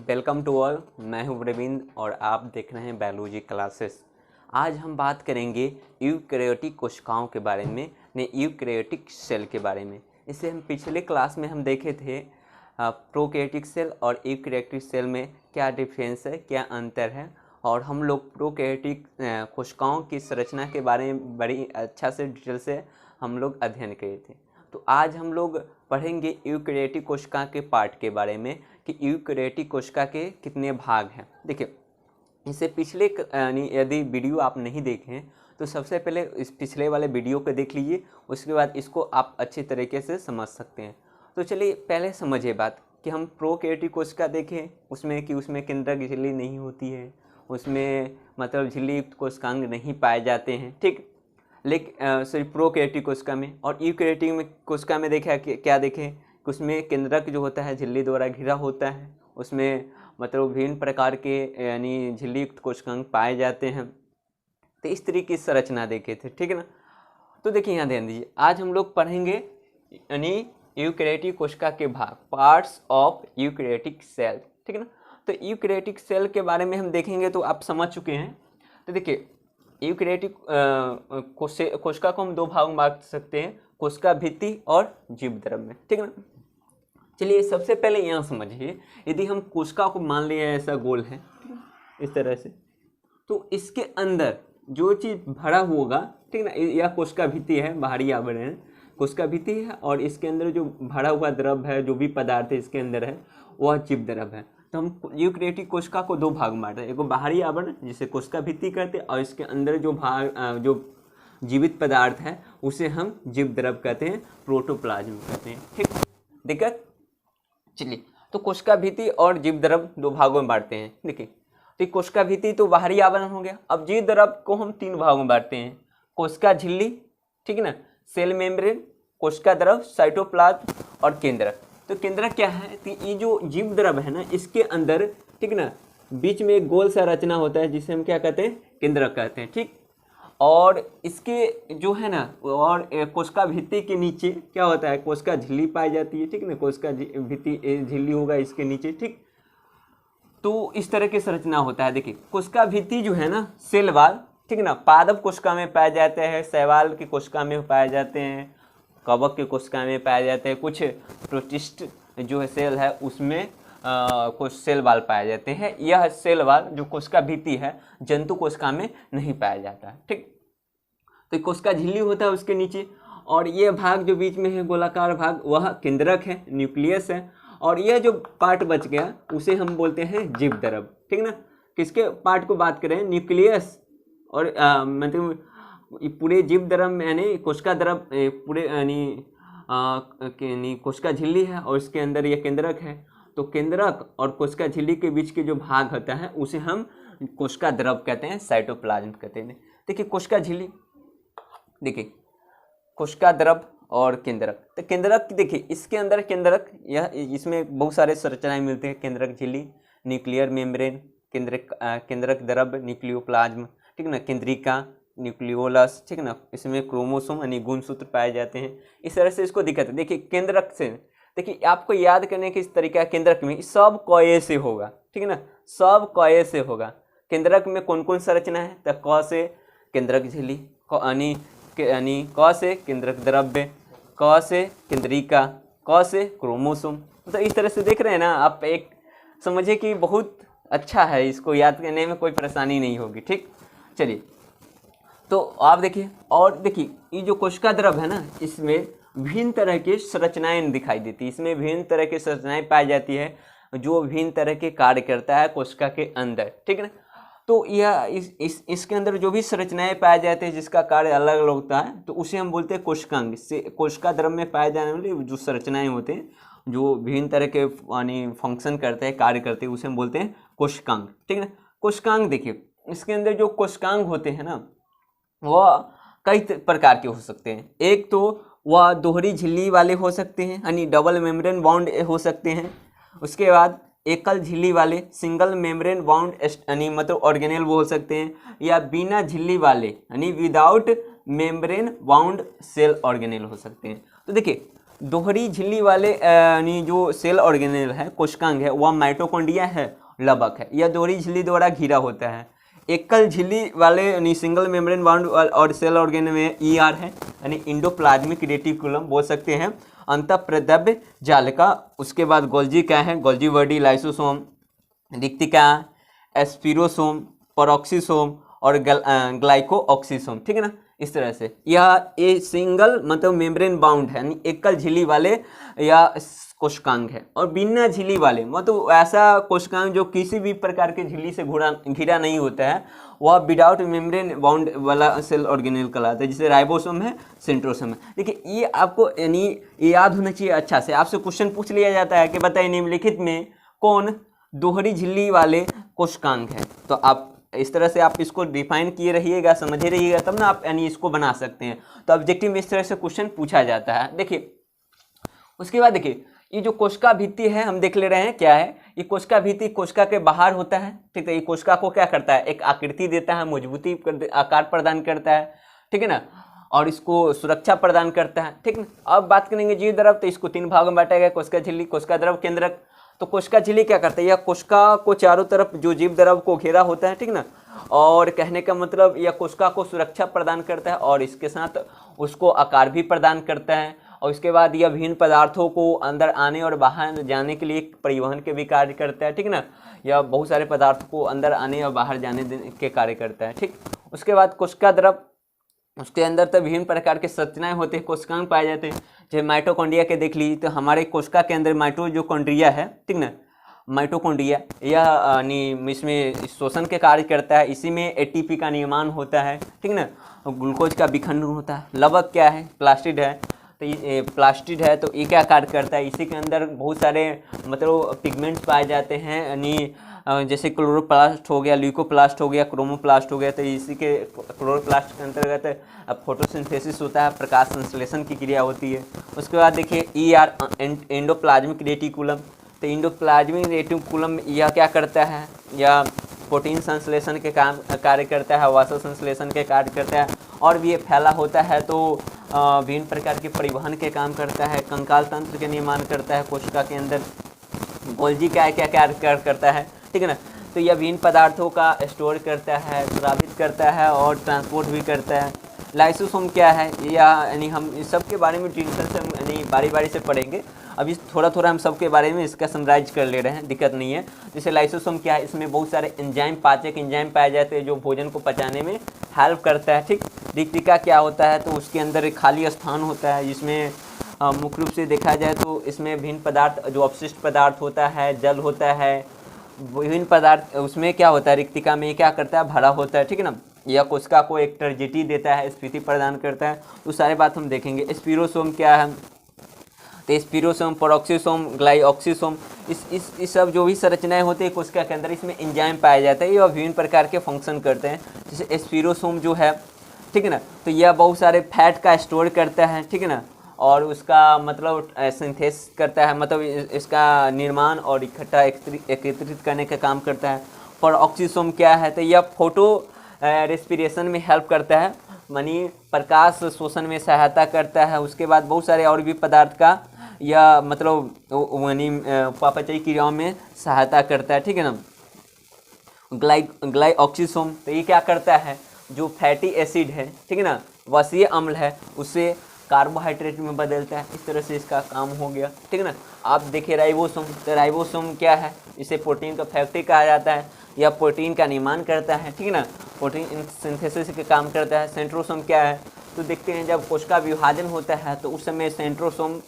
Welcome to all. मैं हूं रविंद्र और आप देख रहे हैं बायोलॉजी क्लासेस। आज हम बात करेंगे यूकैरियोटिक कोशिकाओं के बारे में, यूकैरियोटिक सेल के बारे में। इससे हम पिछले क्लास में हम देखे थे प्रोकैरियोटिक सेल और यूकैरियोटिक सेल में क्या डिफरेंस है, क्या अंतर है, और हम लोग प्रोकैरियोटिक कोशिकाओं की संरचना के बारे में बड़ी अच्छा से डिटेल से हम लोग अध्ययन किए थे। तो आज हम लोग पढ़ेंगे यूकैरियोटिक कोशिका के पार्ट के बारे में कि यूकैरियोटिक कोशिका के कितने भाग हैं। देखिए, इससे पिछले यदि वीडियो आप नहीं देखे हैं तो सबसे पहले इस पिछले वाले वीडियो को देख लीजिए, उसके बाद इसको आप अच्छी तरीके से समझ सकते हैं। तो चलिए पहले समझिए बात कि हम प्रोकैरियोटिक कोशिका देखें उसमें केंद्रक झिल्ली नहीं होती है, उसमें मतलब झिल्ली युक्त कोशिकांग नहीं पाए जाते हैं, ठीक। लेकिन सिर्फ प्रोकैरियोटिक कोशिका में और यूकैरियोटिक में कोशिका में देखा क्या देखें कि उसमें केंद्रक जो होता है झिल्ली द्वारा घिरा होता है, उसमें मतलब विभिन्न प्रकार के यानी झिल्ली युक्त कोशिकांग पाए जाते हैं। तो इस तरीके की संरचना देखे थे, ठीक है ना। तो देखिए यहाँ ध्यान दीजिए, आज हम लोग पढ़ेंगे यानी यूकैरियोटिक कोशिका के भाग, पार्ट्स ऑफ यूकैरियोटिक सेल, ठीक है ना। तो यूकैरियोटिक सेल के बारे में हम देखेंगे तो आप समझ चुके हैं। तो देखिए, यूकैरियोटिक कोशिका को हम दो भाग में बांट सकते हैं, कोशिका भित्ति और जीवद्रव्य, ठीक है ना। चलिए सबसे पहले यहाँ समझिए, यदि हम कोशिका को मान लिया ऐसा गोल है इस तरह से, तो इसके अंदर जो चीज़ भरा होगा, ठीक ना, यह कोशिका भित्ति है, बाहरी आवरण कोशिका भित्ति है, और इसके अंदर जो भरा हुआ द्रव है, जो भी पदार्थ इसके अंदर है, वह जीवद्रव्य है। तो हम यूकैरियोटिक कोशिका को दो भाग में बांटते हैं, एक बाहरी आवरण जिसे कोशिका भित्ति कहते हैं, और इसके अंदर जो भाग जो जीवित पदार्थ है उसे हम जीवद्रव्य कहते हैं, प्रोटोप्लाज्म कहते हैं, ठीक। दिक्कत? चलिए, तो कोशिका भित्ति और जीवद्रव्य दो भागों में बांटते हैं। देखिए, तो कोशिका भित्ति तो बाहरी आवरण हो गया। अब जीवद्रव्य को हम तीन भागों में बांटते हैं, कोशिका झिल्ली, ठीक है ना, सेल मेम्ब्रेन, कोशिका द्रव, साइटोप्लाज्म और केंद्रक। तो केंद्रक क्या है कि ये जो जीवद्रव्य है ना, इसके अंदर, ठीक ना, बीच में एक गोल सा रचना होता है जिसे हम क्या कहते हैं, केंद्रक कहते हैं, ठीक। और इसके जो है ना, और कोशिका भित्ति के नीचे क्या होता है, कोशिका झिल्ली पाई जाती है, ठीक ना, कोशिका भित्ति झिल्ली होगा इसके नीचे, ठीक। तो इस तरह की संरचना होता है। देखिए, कोशिका भित्ति जो है ना, सेल वाल, ठीक ना, पादप कोशिका में पाए जाते हैं, शैवाल की कोशिका में पाए जाते हैं, कवक की कोशिका में पाए जाते हैं, कुछ प्रोटिस्ट जो है सेल है उसमें कुछ सेल वाल पाए जाते हैं। यह सेल वाल जो कोशिका भित्ति है जंतु कोशिका में नहीं पाया जाता है, ठीक। तो कोशिका झिल्ली होता है उसके नीचे, और ये भाग जो बीच में है गोलाकार भाग, वह केंद्रक है, न्यूक्लियस है, और यह जो पार्ट बच गया उसे हम बोलते हैं जीवद्रव्य, ठीक ना। किसके पार्ट को बात करें, न्यूक्लियस और मतलब पूरे जीवद्रव्य में यानी कोशिका द्रव पूरे यानी कोशिका झिल्ली है और इसके अंदर यह केंद्रक है। तो केंद्रक और कोशिका झिल्ली के बीच के जो भाग होता है उसे हम कोशिका द्रव कहते हैं, साइटोप्लाज्म कहते हैं। देखिए कोशिका झिल्ली, देखिए कोशिका द्रव और केंद्रक। तो केंद्रक देखिए, इसके अंदर केंद्रक, यह इसमें बहुत सारे संरचनाएं मिलते हैं, केंद्रक झिल्ली, न्यूक्लियर मेम्ब्रेन, केंद्रक द्रव, न्यूक्लियोप्लाज्म, ठीक ना, केंद्रिका, न्यूक्लियोलस, ठीक ना, इसमें क्रोमोसोम यानी गुणसूत्र पाए जाते हैं। इस तरह से इसको दिक्कत है। देखिए केंद्रक से, देखिए आपको याद करने की इस तरीका, केंद्रक में सब कॉये से होगा, ठीक है ना, सब कॉये से होगा। केंद्रक में कौन कौन संरचना है, तो क से केंद्रक झिल्ली, यानी क से केंद्रक द्रव्य, क से केंद्रिका, क से क्रोमोसोम। तो इस तरह से देख रहे हैं ना आप, एक समझिए कि बहुत अच्छा है, इसको याद करने में कोई परेशानी नहीं होगी, ठीक। चलिए, तो आप देखिए, और देखिए ये जो कोशिका द्रव है ना, इसमें विभिन्न तरह की संरचनाएं दिखाई देती है, इसमें विभिन्न तरह की संरचनाएं पाई जाती है जो विभिन्न तरह के कार्य करता है कोशिका के अंदर, ठीक है ना। तो यह इसके अंदर जो भी संरचनाएं पाए जाते हैं जिसका कार्य अलग अलग होता है, तो उसे हम बोलते हैं कोशिकांग। से कोशिका द्रव में पाए जाने वाले जो संरचनाएं होते हैं जो विभिन्न तरह के यानी फंक्शन करते हैं, कार्य करते हैं, उसे हम बोलते हैं कोशिकांग, ठीक है ना। कोशिकांग देखिए, इसके अंदर जो कोशिकांग होते हैं ना, वह कई प्रकार के हो सकते हैं। एक तो वह दोहरी झिल्ली वाले हो सकते हैं, यानी डबल मेम्ब्रेन बाउंड हो सकते हैं। उसके बाद एकल झिल्ली वाले, सिंगल मेम्ब्रेन बाउंड यानी मतलब ऑर्गेनेल वो हो सकते हैं, या बिना झिल्ली वाले यानी without membrane bound cell organelle हो सकते हैं। तो देखिए, दोहरी झिल्ली वाले यानी जो सेल ऑर्गेनेल है, कोशिकांग है, वह माइटोकॉन्ड्रिया है, लबक है। यह दोहरी झिल्ली द्वारा घिरा होता है। एकल झिल्ली वाले यानी सिंगल मेम्ब्रेन बाउंड और सेल ऑर्गेनेल में ER है, यानी इंडोप्लाज्मिक रेटिकुलम बोल सकते हैं, अंतःप्रद्रव्य जालिका। उसके बाद गोल्जी क्या है, गोल्जी वर्डी, लाइसोसोम, रिक्तिका, एस्पिरोसोम, पेरोक्सिसोम और ग्लाइकोऑक्सीसोम, ठीक है ना। इस तरह से यह एक सिंगल मतलब मेम्ब्रेन बाउंड है, यानी एकल झिल्ली वाले या कोशिकांग है। और बिना झिल्ली वाले मतलब ऐसा कोशिकांग जो किसी भी प्रकार के झिल्ली से घिरा नहीं होता है, वह विदाउट मेम्ब्रेन बाउंड वाला सेल ऑर्गेनेल कहलाता है, जैसे राइबोसोम है, सेंट्रोसोम है। देखिए ये आपको यानी ये याद होना चाहिए अच्छा से। आपसे क्वेश्चन पूछ लिया जाता है कि बताइए निम्नलिखित में कौन दोहरी झिल्ली वाले कोशिकांग है, तो आप इस तरह से आप इसको डिफाइन किए रहिएगा, समझे रहिएगा, तब ना आप यानी इसको बना सकते हैं। तो ऑब्जेक्टिव में इस तरह से क्वेश्चन पूछा जाता है। देखिए उसके बाद देखिए ये जो कोशिका भित्ति है हम देख ले रहे हैं क्या है। ये कोशिका भित्ति कोशिका के बाहर होता है, ठीक है। ये कोशिका को क्या करता है, एक आकृति देता है, मजबूती आकार प्रदान करता है, ठीक है ना, और इसको सुरक्षा प्रदान करता है, ठीक है। अब बात करेंगे जीव द्रव, तो इसको 3 भागों में बांटा गया, कोशिका झिल्ली, कोशिका द्रव, केंद्रक। तो कोशिका झिल्ली क्या करता है, यह कोशिका को चारों तरफ जो जीव द्रव को घेरा होता है, ठीक ना, और कहने का मतलब यह कोशिका को सुरक्षा प्रदान करता है और इसके साथ उसको आकार भी प्रदान करता है। और इसके बाद यह विभिन्न पदार्थों को अंदर आने और बाहर जाने के लिए परिवहन के भी कार्य करता है, ठीक ना। यह बहुत सारे पदार्थों को अंदर आने और बाहर जाने के कार्य करता है, ठीक। उसके बाद कोशिका द्रव, उसके अंदर तो विभिन्न प्रकार के संरचनाएं होते हैं, कोशिकांग पाए जाते हैं। जैसे माइटोकॉन्ड्रिया के देख लीजिए, तो हमारे कोशिका के अंदर माइटोकॉन्ड्रिया है, ठीक ना, माइटोकॉन्ड्रिया यह इसमें शोषण के कार्य करता है, इसी में ATP का निर्माण होता है, ठीक ना, ग्लूकोज का विखंडन होता है। लवक क्या है, प्लास्टिड है, तो ये प्लास्टिड है, तो ये क्या कार्य करता है, इसी के अंदर बहुत सारे मतलब पिगमेंट्स पाए जाते हैं, यानी जैसे क्लोरोप्लास्ट हो गया, ल्यूकोप्लास्ट हो गया, क्रोमोप्लास्ट हो गया। तो इसी के क्लोरोप्लास्ट के अंतर्गत फोटोसिंथेसिस होता है, प्रकाश संश्लेषण की क्रिया होती है। उसके बाद देखिए ER एंडोप्लाज्मिक रेटिकुलम, तो एंडोप्लाज्मिक रेटिकुलम यह क्या करता है, यह प्रोटीन संश्लेषण के कार्य करता है, वसा संश्लेषण के कार्य करता है, और भी ये फैला होता है तो विभिन्न प्रकार के परिवहन के काम करता है, कंकाल तंत्र के निर्माण करता है कोशिका के अंदर। गोल्जी क्या कार्य करता है, ठीक है ना, तो यह विभिन्न पदार्थों का स्टोर करता है, स्रावित करता है और ट्रांसपोर्ट भी करता है। लाइसोसोम क्या है, यानी हम इस सब के बारे में डिटेल से यानी बारी बारी से पढ़ेंगे। अभी थोड़ा थोड़ा हम सब के बारे में इसका समराइज कर ले रहे हैं, दिक्कत नहीं है। जैसे लाइसोसोम क्या है, इसमें बहुत सारे एंजाइम, पाचक एंजाइम पाए जाते हैं जो भोजन को पचाने में हेल्प करता है, ठीक। रिक्तिका क्या होता है, तो उसके अंदर एक खाली स्थान होता है जिसमें मुख्य रूप से देखा जाए तो इसमें विभिन्न पदार्थ जो अपशिष्ट पदार्थ होता है, जल होता है, विभिन्न पदार्थ उसमें क्या होता है, रिक्तिका में क्या करता है, भरा होता है, ठीक है ना। यह कोशिका को एक टर्जिटी देता है, स्फीति प्रदान करता है, तो सारे बात हम देखेंगे। स्पिरोसोम क्या है, तो स्पिरोसोम, पेरोक्सिसोम, ग्लाइकोऑक्सीसोम, इस सब जो भी संरचनाएं होती है कोशिका के अंदर, इसमें एंजाइम पाए जाते हैं और विभिन्न प्रकार के फंक्शन करते हैं। जैसे स्पिरोसोम जो है, ठीक है ना, तो यह बहुत सारे फैट का स्टोर करता है, ठीक है ना, और उसका मतलब सिंथेसिस करता है, मतलब इसका निर्माण और इकट्ठा एकत्रित करने का काम करता है। पेरोक्सिसोम क्या है, तो यह फोटो रेस्पिरेशन में हेल्प करता है, यानी प्रकाश शोषण में सहायता करता है। उसके बाद बहुत सारे और भी पदार्थ का यह मतलब यानी उपापचयी क्रियाओं में सहायता करता है, ठीक है ना। ग्लाइकोऑक्सीसोम, तो ये क्या करता है, जो फैटी एसिड है, ठीक है ना, वसीय अम्ल है, उसे कार्बोहाइड्रेट में बदलता है। इस तरह से इसका काम हो गया, ठीक है ना। आप देखिए राइबोसोम, तो राइबोसोम क्या है, इसे प्रोटीन का फैक्ट्री कहा जाता है, यह प्रोटीन का निर्माण करता है, ठीक है ना, प्रोटीन सिंथेसिस के काम करता है। सेंट्रोसोम क्या है, तो देखते हैं जब कोशिका विभाजन होता है तो उस समय सेंट्रोसोम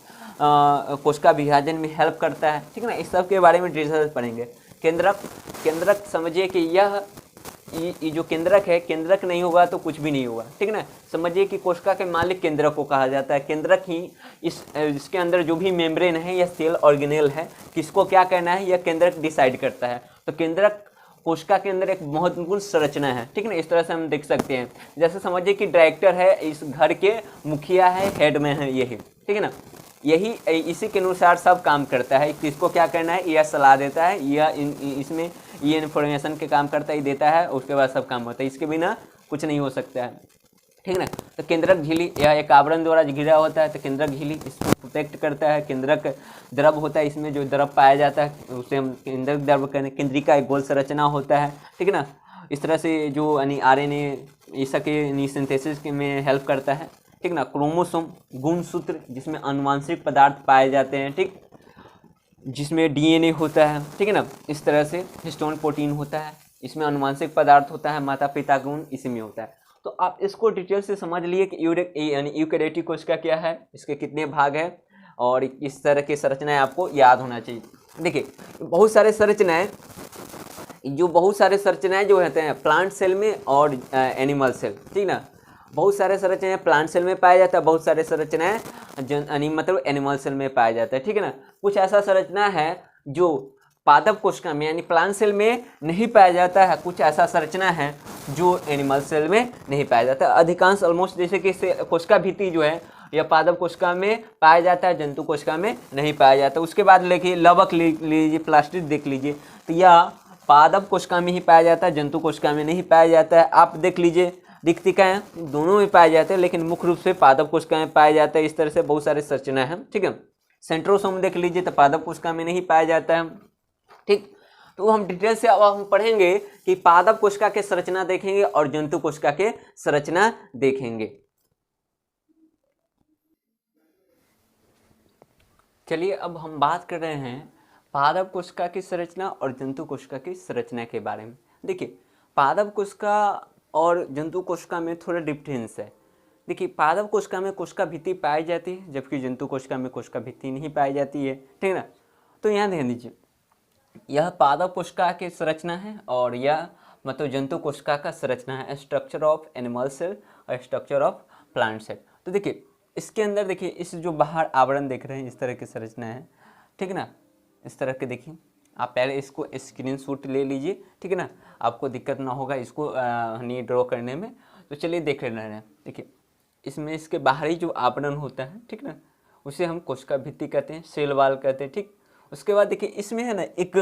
कोशिका विभाजन में हेल्प करता है, ठीक है ना। इस सब के बारे में डिटेल पढ़ेंगे। केंद्रक समझिए कि ये जो केंद्रक है, केंद्रक नहीं होगा तो कुछ भी नहीं होगा, ठीक है ना। समझिए कि कोशिका के मालिक केंद्रक को कहा जाता है। केंद्रक ही इसके अंदर जो भी मेम्ब्रेन है या सेल ऑर्गेनेल है, किसको क्या करना है, यह केंद्रक डिसाइड करता है। तो केंद्रक कोशिका के अंदर एक महत्वपूर्ण संरचना है, ठीक है ना। इस तरह से हम देख सकते हैं, जैसे समझिए कि डायरेक्टर है, इस घर के मुखिया है, हेड में है, यही, ठीक है ना, यही इसी के अनुसार सब काम करता है। किसको क्या करना है यह सलाह देता है, यह इसमें ये इन्फॉर्मेशन के काम करता है, देता है, उसके बाद सब काम होता है, इसके बिना कुछ नहीं हो सकता है, ठीक है ना। तो केंद्रक झिल्ली यह एक आवरण द्वारा घिरा होता है, तो केंद्रक झिल्ली इसको प्रोटेक्ट करता है। केंद्रक द्रव होता है, इसमें जो द्रव पाया जाता है उसे हम केंद्रक द्रव कहते हैं। केंद्रिका एक गोल संरचना होता है, ठीक है ना। इस तरह से जो यानी आरएनए ये सब के सिंथेसिस में हेल्प करता है, ठीक ना। क्रोमोसोम गुणसूत्र जिसमें आनुवांशिक पदार्थ पाए जाते हैं, ठीक, जिसमें डीएनए होता है, ठीक है ना। इस तरह से हिस्टोन प्रोटीन होता है, इसमें आनुवांशिक पदार्थ होता है, माता पिता गुण इसी में होता है। तो आप इसको डिटेल से समझ लिए कि यानी यूकेरियोटिक कोशिका क्या है, इसके कितने भाग हैं और इस तरह की संरचनाएं आपको याद होना चाहिए। देखिए बहुत सारे संरचनाएं जो होते हैं प्लांट सेल में और एनिमल सेल, ठीक ना। बहुत सारे संरचनाएं प्लांट सेल में पाया जाता है, बहुत सारे संरचनाएं मतलब एनिमल सेल में पाया जाता है, ठीक है ना। कुछ ऐसा संरचना है जो पादप कोशिका में यानी प्लांट सेल में नहीं पाया जाता है, कुछ ऐसा संरचना है जो एनिमल सेल में नहीं पाया जाता है। अधिकांश ऑलमोस्ट जैसे कि कोशिका भित्ति जो है यह पादप कोशिका में पाया जाता है, जंतु कोशिका में नहीं पाया जाता। उसके बाद देखिए लवक लीजिए, प्लास्टिक देख लीजिए, तो यह पादप कोशिका में ही पाया जाता है, जंतु कोशिका में नहीं पाया जाता है। आप देख लीजिए रिक्तिकाएं दोनों में पाए जाते हैं, लेकिन मुख्य रूप से पादप कोशिका में पाया जाता है। इस तरह से बहुत सारे संरचना है, ठीक है। सेंट्रोसोम देख लीजिए तो पादप कोशिका में नहीं पाया जाता है, ठीक। तो हम डिटेल से अब हम पढ़ेंगे कि पादप कोशिका के संरचना देखेंगे और जंतु कोशिका के संरचना देखेंगे। चलिए अब हम बात कर रहे हैं पादप कोशिका की संरचना और जंतु कोशिका की संरचना के बारे में। देखिए पादप कोशिका और जंतु कोशिका में थोड़ा डिफरेंस है। देखिए पादप कोशिका में कोशिका भित्ति पाई जाती है, जबकि जंतु कोशिका में कोशिका भित्ति नहीं पाई जाती है, ठीक है ना। तो यहाँ ध्यान दीजिए, यह पादप कोशिका की संरचना है और यह मतलब जंतु कोशिका का संरचना है, स्ट्रक्चर ऑफ एनिमल सेल और स्ट्रक्चर ऑफ प्लांट सेल। तो देखिए इसके अंदर देखिए इस जो बाहर आवरण देख रहे हैं इस तरह की संरचना है, ठीक है ना। इस तरह के देखिए, आप पहले इसको स्क्रीनशॉट ले लीजिए, ठीक है ना, आपको दिक्कत ना होगा इसको नहीं ड्रॉ करने में। तो चलिए देख रहे हैं, देखिए इसमें इसके बाहरी जो आवरण होता है, ठीक ना, उसे हम कोशिका भित्ति कहते हैं, सेल वाल कहते हैं, ठीक। उसके बाद देखिए इसमें है ना एक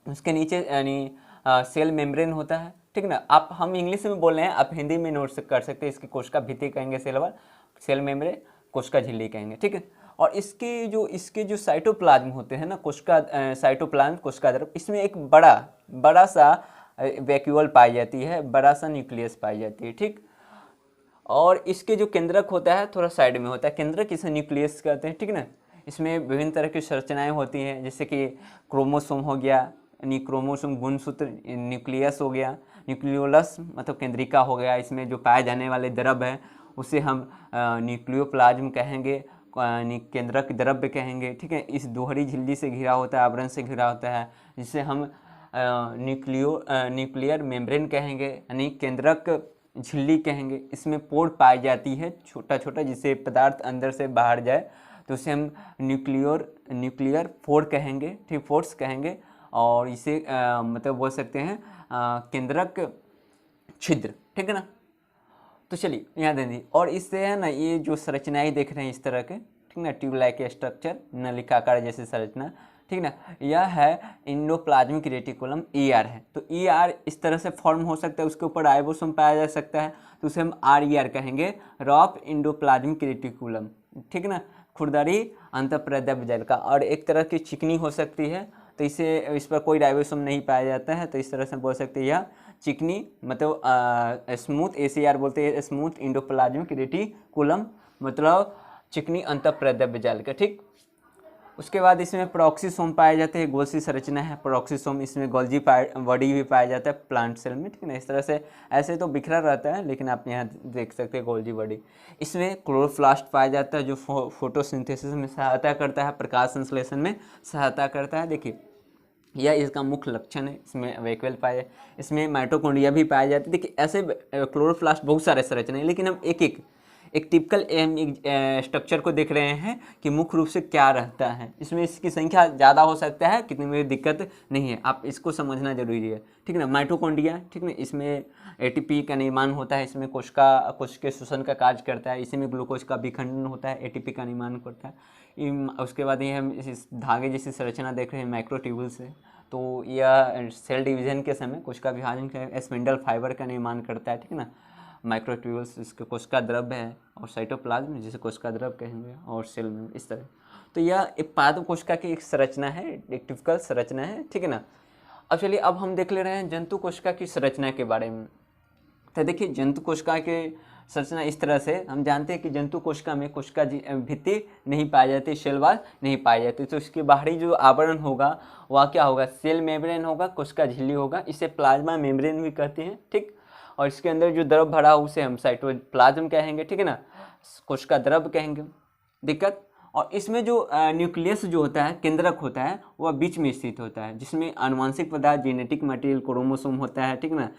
उसके नीचे यानी सेल मेम्ब्रेन होता है, ठीक ना। आप हम इंग्लिश में बोल रहे हैं, आप हिंदी में नोट कर सकते हैं। इसकी कोशिका भित्ति कहेंगे सेल वाल, सेल मेम्ब्रेन कोशिका झिल्ली कहेंगे, ठीक है। और इसके जो साइटोप्लाज्म होते हैं ना, कोशिका साइटोप्लाज्म कोशिका द्रव, इसमें एक बड़ा सा वैक्यूल पाई जाती है, बड़ा सा न्यूक्लियस पाई जाती है, ठीक। और इसके जो केंद्रक होता है थोड़ा साइड में होता है, केंद्रक इसे न्यूक्लियस कहते हैं, ठीक ना। इसमें विभिन्न तरह की संरचनाएं होती हैं, जैसे कि क्रोमोसोम हो गया, यानी क्रोमोसोम गुणसूत्र, न्यूक्लियस हो गया, न्यूक्लियोलस मतलब केंद्रिका हो गया। इसमें जो पाए जाने वाले द्रव है उसे हम न्यूक्लियोप्लाज्म कहेंगे, केंद्रक द्रव्य कहेंगे, ठीक है। इस दोहरी झिल्ली से घिरा होता है, आवरण से घिरा होता है, जिसे हम न्यूक्लियर मेम्ब्रेन कहेंगे, यानी केंद्रक झिल्ली कहेंगे। इसमें पोर पाई जाती है छोटा छोटा, जिससे पदार्थ अंदर से बाहर जाए, तो उसे हम न्यूक्लियर फोर कहेंगे, ठीक, फोर्स कहेंगे। और इसे मतलब बोल सकते हैं केंद्रक छिद्र, ठीक है ना। तो चलिए यहाँ देंगे, और इससे है ना ये जो संरचनाएं देख रहे हैं इस तरह के, ठीक ना, ट्यूब लाइक स्ट्रक्चर, नलिकाकार जैसे संरचना, ठीक ना, यह है इंडोप्लाज्मिक रेटिकुलम, ER है। तो ER इस तरह से फॉर्म हो सकता है, उसके ऊपर राइबोसोम पाया जा सकता है, तो उसे हम RER कहेंगे, रॉफ इंडोप्लाज्मिक रेटिकुलम, ठीक ना, खुरदरी अंतःप्रद्रव्य जाल का। और एक तरह की चिकनी हो सकती है, तो इस पर कोई राइबोसोम नहीं पाया जाता है, तो इस तरह से बोल सकते हैं यह चिकनी मतलब स्मूथ, ACR बोलते हैं, स्मूथ इंडोप्लाज्मिक रेटिकुलम मतलब चिकनी अंतःप्रद्रव्य जाल का, ठीक। उसके बाद इसमें प्रोक्सीसोम पाए जाते हैं, गोल सी संरचना है प्रोक्सीसोम, इसमें गोल्जी बॉडी भी पाया जाता है प्लांट सेल में, ठीक है ना। इस तरह से ऐसे तो बिखरा रहता है, लेकिन आप यहाँ देख सकते हैं गोल्जी बॉडी। इसमें क्लोरोप्लास्ट पाया जाता है, जो फोटोसिंथेसिस में सहायता करता है, प्रकाश संश्लेषण में सहायता करता है। देखिए यह इसका मुख्य लक्षण है। इसमें वैक्यूल पाया, इसमें माइटोकॉन्ड्रिया भी पाया जाता है। देखिए ऐसे क्लोरोप्लास्ट बहुत सारे संरचना है, लेकिन हम एक टिपिकल स्ट्रक्चर को देख रहे हैं कि मुख्य रूप से क्या रहता है। इसमें इसकी संख्या ज़्यादा हो सकता है, कितनी में दिक्कत नहीं है, आप इसको समझना जरूरी है, ठीक ना। माइटोकॉन्ड्रिया, ठीक ना, इसमें ATP का निर्माण होता है, इसमें कोशिका के शोषण का कार्य करता है, इसी में ग्लूकोज का विखंडन होता है, ATP का निर्माण करता है। उसके बाद ये हम इस धागे जैसी संरचना देख रहे हैं माइक्रोट्यूब्यूल से, तो यह सेल डिवीजन के समय कोशिका विभाजन का स्पिंडल फाइबर का निर्माण करता है, ठीक है ना। माइक्रोट्यूब्यूल्स जिसके कोशिका द्रव्य है, और साइटोप्लाज्म जिसे कोशिका द्रव्य कहेंगे, और सेल में इस तरह। तो यह एक पादप कोशिका की एक संरचना है, एक टिपिकल संरचना है, ठीक है ना। अब चलिए अब हम देख ले रहे हैं जंतु कोशिका की संरचना के बारे में। तो देखिए जंतु कोशिका के संरचना इस तरह से हम जानते हैं कि जंतु कोशिका में कोशिका भित्ति नहीं पाई जाती, सेल वॉल नहीं पाई जाती, तो इसके बाहरी जो आवरण होगा वह क्या होगा, सेल मेम्ब्रेन होगा, कोशिका झिल्ली होगा, इसे प्लाज्मा मेम्ब्रेन भी कहते हैं, ठीक। और इसके अंदर जो द्रव भरा हो उसे हम साइटोप्लाज्म कहेंगे, ठीक है ना, कोशिका द्रव कहेंगे। दिक्कत, और इसमें जो न्यूक्लियस जो होता है, केंद्रक होता है, वह बीच में स्थित होता है, जिसमें आनुवंशिक पदार्थ, जेनेटिक मटेरियल, क्रोमोसोम होता है, ठीक ना।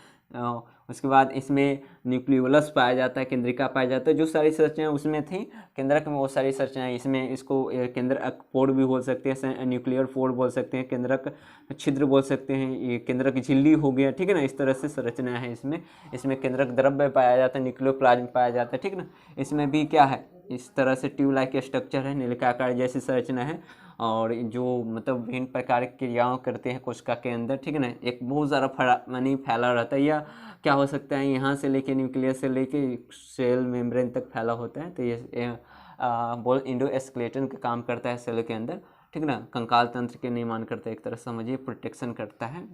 उसके बाद इसमें न्यूक्लियोलस पाया जाता है, केंद्रिका पाया जाता है, जो सारी संरचनाएं उसमें थी केंद्रक में, वो सारी संरचनाएं इसमें, इसको केंद्रक पोड भी बोल सकते हैं, न्यूक्लियर पोड बोल सकते हैं, केंद्रक छिद्र बोल सकते हैं, ये केंद्रक झिल्ली हो गया, ठीक है ना। इस तरह से संरचना है इसमें केंद्रक द्रव्य पाया जाता है, न्यूक्लियोप्लाज्म पाया जाता है, ठीक ना। इसमें भी क्या है, इस तरह से ट्यूब लाइक स्ट्रक्चर है, नलिकाकार जैसी संरचना है, और जो मतलब विभिन्न प्रकार की क्रियाओं करते हैं कोशिका के अंदर, ठीक है ना। एक बहुत ज़्यादा फैला रहता है, या क्या हो सकता है यहाँ से लेके न्यूक्लियस से लेके सेल मेम्ब्रेन तक फैला होता है। तो ये बोल इंडोस्केलेटन का काम करता है सेल के अंदर, ठीक ना। कंकाल तंत्र के निर्माण करता है, एक तरह से समझिए प्रोटेक्शन करता है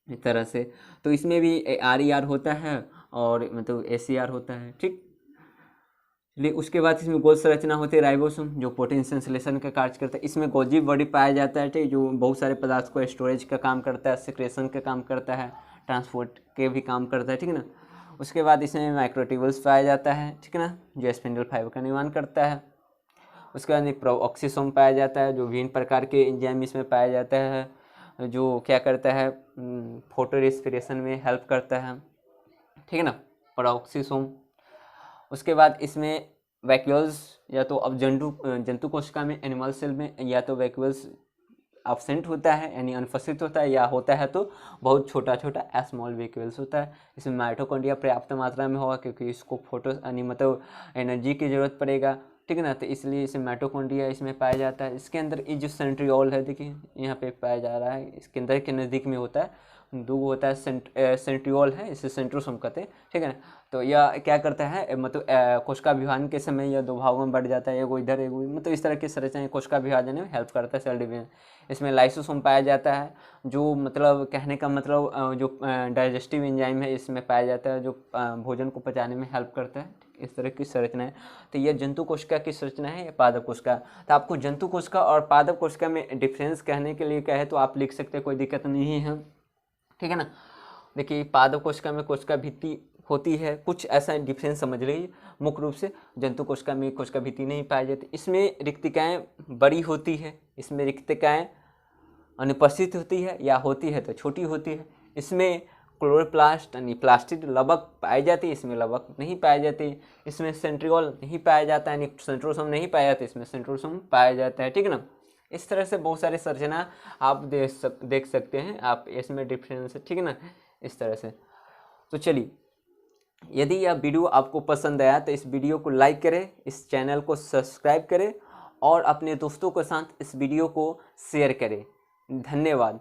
इस तरह से। तो इसमें भी RER होता है और मतलब ACR होता है, ठीक। उसके बाद इसमें गोल संरचना होती है राइबोसोम, जो प्रोटीन संश्लेषण का कार्य करता है। इसमें गोल्गी बॉडी पाया जाता है, ठीक, जो बहुत सारे पदार्थ को स्टोरेज का काम करता है, सिक्रेशन का काम करता है, ट्रांसपोर्ट के भी काम करता है, ठीक ना। उसके बाद इसमें माइक्रोट्यूब्यूल्स पाया जाता है, ठीक है ना, जो स्पिंडल फाइबर का निर्माण करता है। उसके बाद एक प्रोऑक्सीसोम पाया जाता है, जो विभिन्न प्रकार के एंजाइम इसमें पाया जाता है, जो क्या करता है, फोटो रेस्पिरेशन में हेल्प करता है, ठीक है ना, प्रोऑक्सीसोम। उसके बाद इसमें वैक्यूल्स, या तो अब जंतु कोशिका में, एनिमल सेल में, या तो वैक्यूल्स एब्सेंट होता है यानी अनुपस्थित होता है, या होता है तो बहुत छोटा छोटा स्मॉल वैक्यूल्स होता है। इसमें माइटोकॉन्ड्रिया पर्याप्त मात्रा में होगा, क्योंकि इसको फोटो यानी मतलब एनर्जी की जरूरत पड़ेगा, ठीक है ना। तो इसलिए इसे माइटोकॉन्ड्रिया इसमें पाया जाता है। इसके अंदर ये जो सेंट्रियोल है, देखिए यहाँ पे पाया जा रहा है, इसके अंदर के नज़दीक में होता है, दो होता है, सेंट्रियोल है, इसे सेंट्रोसोम कहते हैं, ठीक है ना। तो यह क्या करता है, मतलब कोशिका विभाजन के समय यह 2 भागों में बढ़ जाता है, एगो इधर एगो, मतलब इस तरह की संरचना कोशिका विभाजन में हेल्प करता है, सेल डिवीजन। इसमें लाइसोसोम पाया जाता है, जो मतलब कहने का मतलब जो डाइजेस्टिव एंजाइम है इसमें पाया जाता है, जो भोजन को पचाने में हेल्प करता है, इस तरह की संरचना है। तो यह जंतु कोशिका की संरचना है, पादप कोशिका। तो आपको जंतु कोशिका और पादप कोशिका में डिफरेंस कहने के लिए कहे तो आप लिख सकते हैं, कोई दिक्कत नहीं है, ठीक है ना। देखिए पादप कोशिका में कोशिका भित्ति होती है, कुछ ऐसा डिफरेंस समझ लीजिए। मुख्य रूप से जंतु कोशिका में कोशिका भित्ति नहीं पाई जाती, इसमें रिक्तिकाएँ बड़ी होती है, इसमें रिक्तिकाएँ अनुपस्थित होती है, या होती है तो छोटी होती है। इसमें क्लोरोप्लास्ट यानी प्लास्टिड लवक पाई जाती है, इसमें लवक नहीं पाई जाती। इसमें सेंट्रियोल नहीं पाया जाता है, यानी सेंट्रोसोम नहीं पाया जाता, इसमें सेंट्रोसोम पाया जाता है, ठीक है ना। इस तरह से बहुत सारे संरचना आप देख सकते हैं, आप इसमें डिफरेंस है, ठीक है ना, इस तरह से। तो चलिए, यदि यह वीडियो आपको पसंद आया तो इस वीडियो को लाइक करें, इस चैनल को सब्सक्राइब करें, और अपने दोस्तों के साथ इस वीडियो को शेयर करें। धन्यवाद।